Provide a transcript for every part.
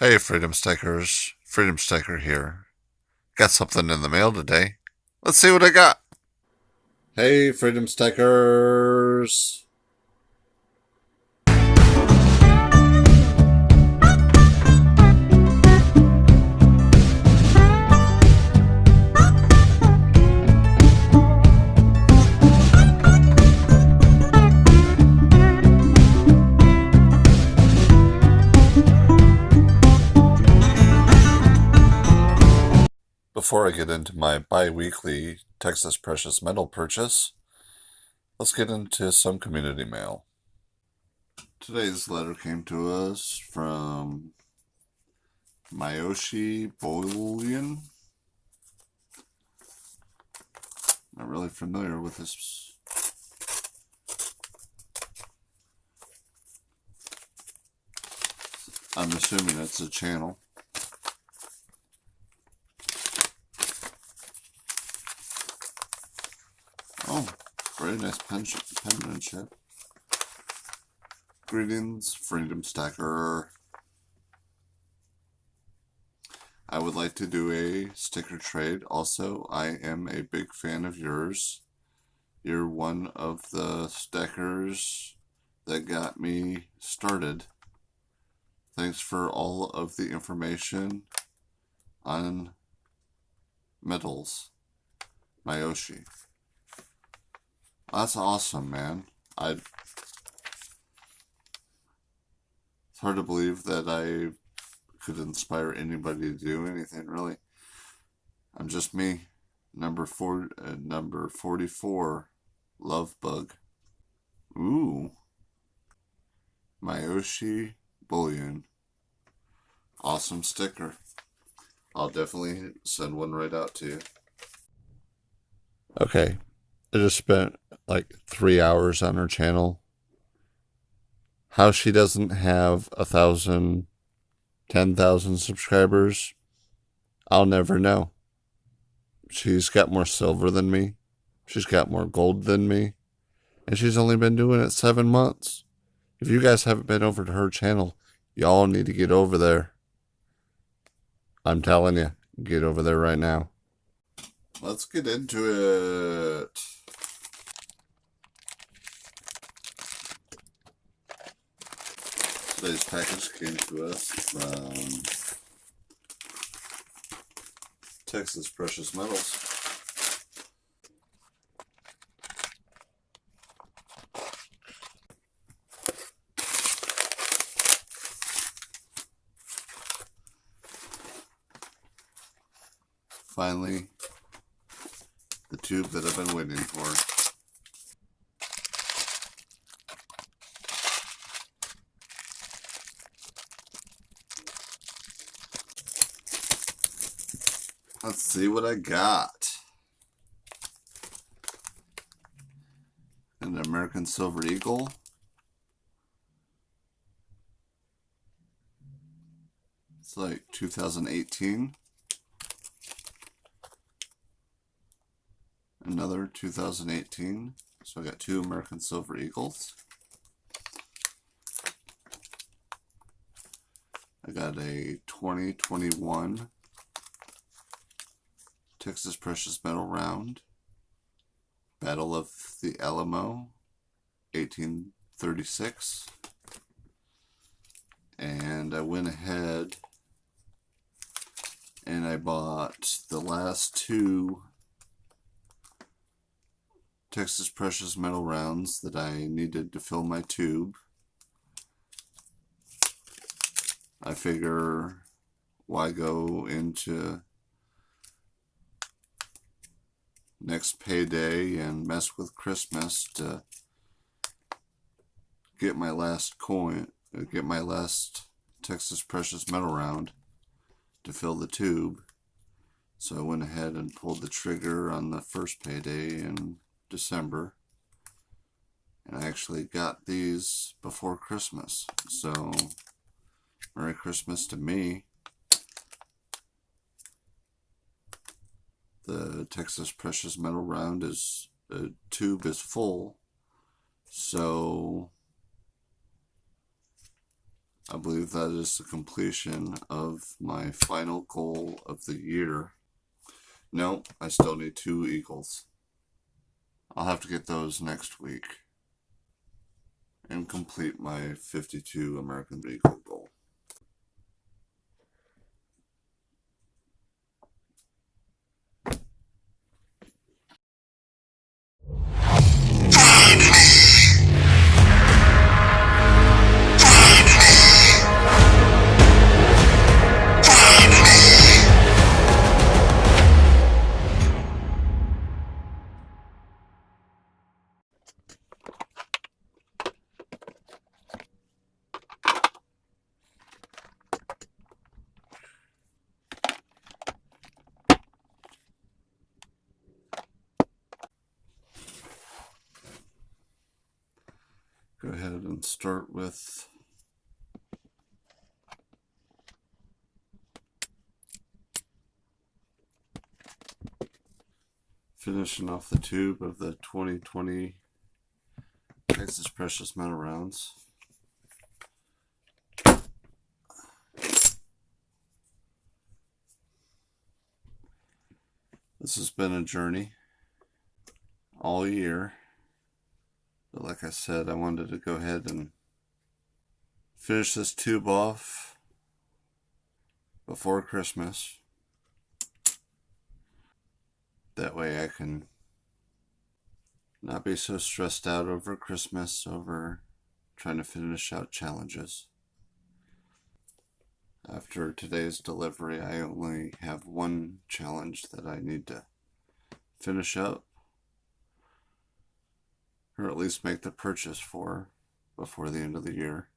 Hey, Freedom Stickers. Freedom Sticker here. Got something in the mail today. Let's see what I got. Hey, Freedom Stickers. Before I get into my bi-weekly Texas Precious Metal purchase, let's get into some community mail. Today's letter came to us from Miyoshi Bullion. Not really familiar with this. I'm assuming it's a channel. Oh, very nice penmanship. Greetings, Freedom Stacker. I would like to do a sticker trade. Also, I am a big fan of yours. You're one of the stackers that got me started. Thanks for all of the information on metals. Miyoshi. That's awesome, man. It's hard to believe that I could inspire anybody to do anything, really. I'm just me. Number 44, Love Bug. Ooh. Miyoshi Bullion. Awesome sticker. I'll definitely send one right out to you. Okay. I just spent like 3 hours on her channel. How she doesn't have 1,000, 10,000 subscribers, I'll never know. She's got more silver than me. She's got more gold than me. And she's only been doing it 7 months. If you guys haven't been over to her channel, y'all need to get over there. I'm telling you, get over there right now. Let's get into it. Today's package came to us from Texas Precious Metals. Finally, the tube that I've been waiting for. Let's see what I got. An American Silver Eagle. It's like 2018. Another 2018. So I got 2 American Silver Eagles. I got a 2021 Texas Precious Metal Round. Battle of the Alamo, 1836. And I went ahead and I bought the last 2 Texas Precious Metal rounds that I needed to fill my tube. I figure why go into next payday and mess with Christmas to get my last coin, get my last Texas Precious Metal round to fill the tube. So I went ahead and pulled the trigger on the first payday in December, and I actually got these before Christmas. So Merry Christmas to me. The Texas Precious Metal round is, the tube is full, so I believe that is the completion of my final goal of the year. No, I still need 2 eagles. I'll have to get those next week and complete my 52 American Eagle goal. Go ahead and start with finishing off the tube of the 2020 Texas Precious Metal rounds. This has been a journey all year, but like I said, I wanted to go ahead and finish this tube off before Christmas. That way I can not be so stressed out over Christmas, over trying to finish out challenges. After today's delivery, I only have one challenge that I need to finish up, or at least make the purchase for before the end of the year.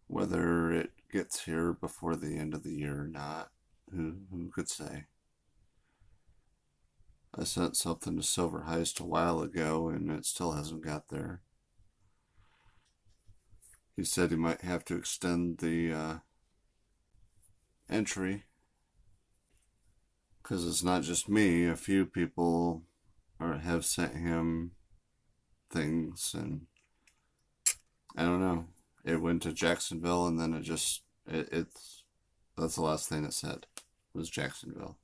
Whether it gets here before the end of the year or not, who could say? I sent something to Silver Heist a while ago and it still hasn't got there. He said he might have to extend the entry because it's not just me. A few people have sent him things, and I don't know. It went to Jacksonville, and then it's that's the last thing it said was Jacksonville.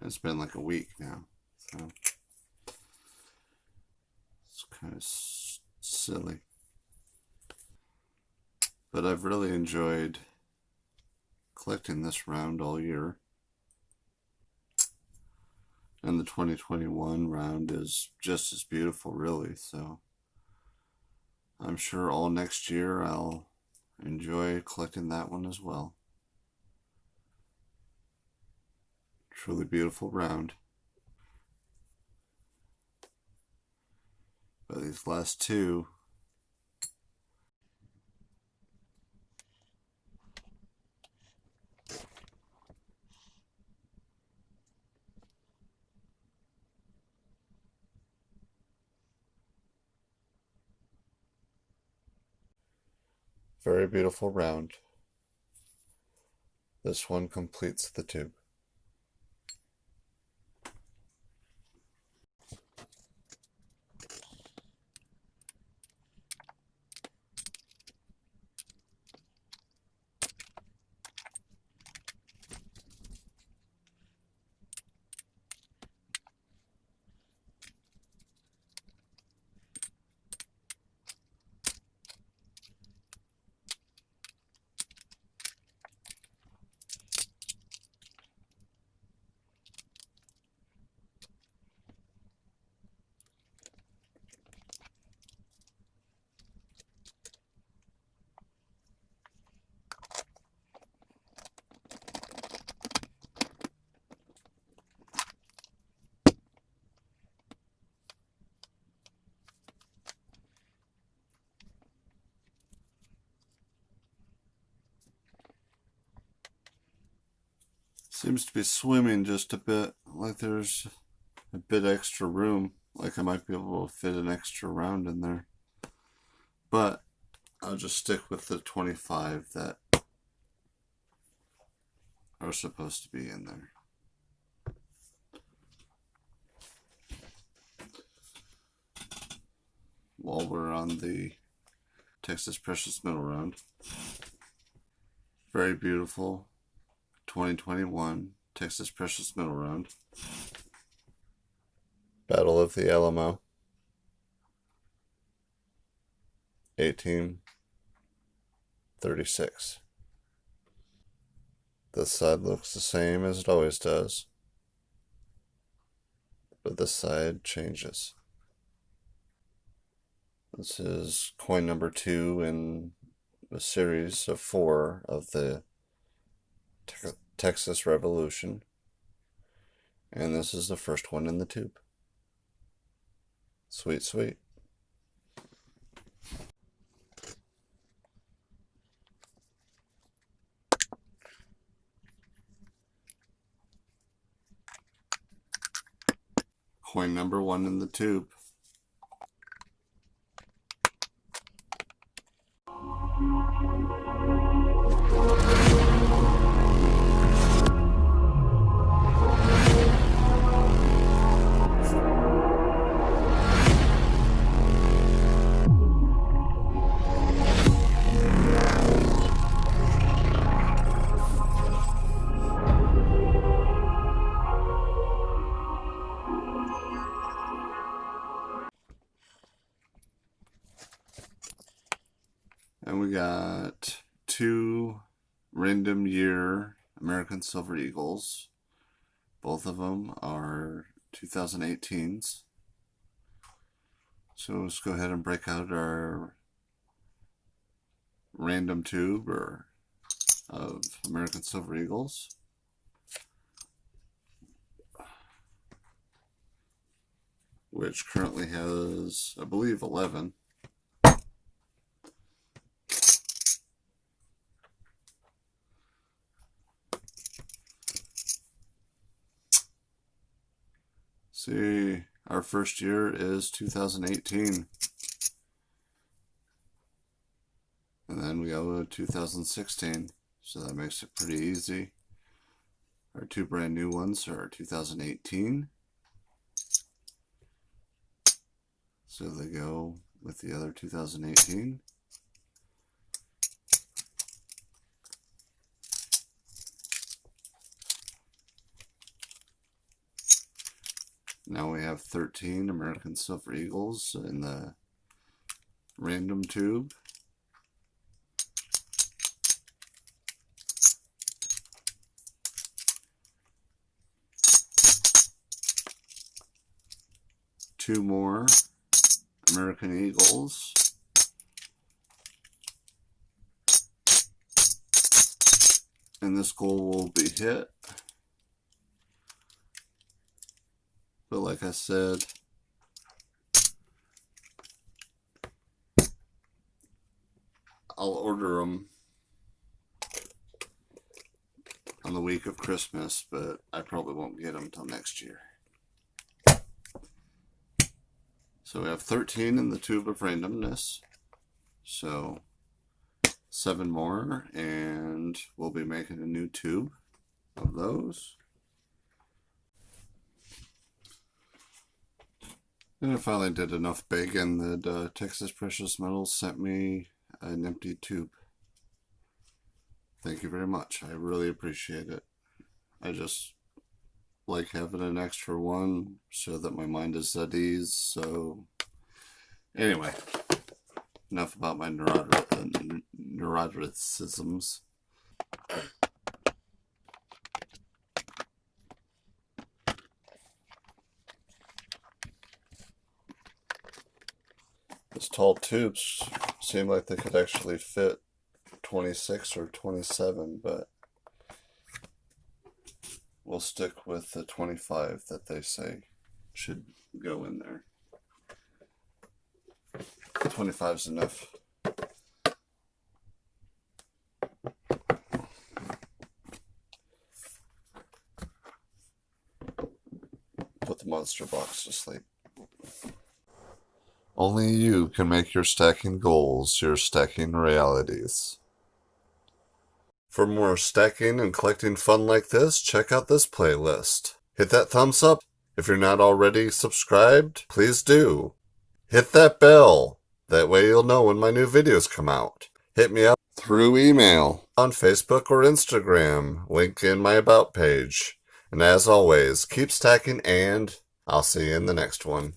It's been like a week now, so it's kind of silly. But I've really enjoyed collecting this round all year. And the 2021 round is just as beautiful, really, so I'm sure all next year I'll enjoy collecting that one as well. Truly beautiful round. But these last two, very beautiful round. This one completes the tube. Seems to be swimming just a bit, like there's a bit extra room, like I might be able to fit an extra round in there. But I'll just stick with the 25 that are supposed to be in there. While we're on the Texas Precious Metal Round. Very beautiful 2021 Texas Precious Metal Round. Battle of the Alamo. 1836. This side looks the same as it always does, but this side changes. This is coin number 2 in a series of 4 of the Texas Revolution, and this is the first one in the tube. Sweet, sweet. Coin number 1 in the tube. And we got 2 random year American Silver Eagles. Both of them are 2018s. So let's go ahead and break out our random tube of American Silver Eagles. Which currently has, I believe, 11. See, our first year is 2018. And then we go to 2016. So that makes it pretty easy. Our 2 brand new ones are 2018. So they go with the other 2018. Now we have 13 American Silver Eagles in the random tube. Two more American Eagles. And this goal will be hit. But like I said, I'll order them on the week of Christmas, but I probably won't get them until next year. So we have 13 in the tube of randomness. So 7 more, and we'll be making a new tube of those. And I finally did enough begging that Texas Precious Metals sent me an empty tube. Thank you very much. I really appreciate it. I just like having an extra one so that my mind is at ease. So anyway, enough about my neuroticisms. These tall tubes seem like they could actually fit 26 or 27, but we'll stick with the 25 that they say should go in there. 25 is enough. Put the monster box to sleep. Only you can make your stacking goals your stacking realities. For more stacking and collecting fun like this, check out this playlist. Hit that thumbs up. If you're not already subscribed, please do. Hit that bell. That way you'll know when my new videos come out. Hit me up through email, on Facebook or Instagram, link in my About page. And as always, keep stacking, and I'll see you in the next one.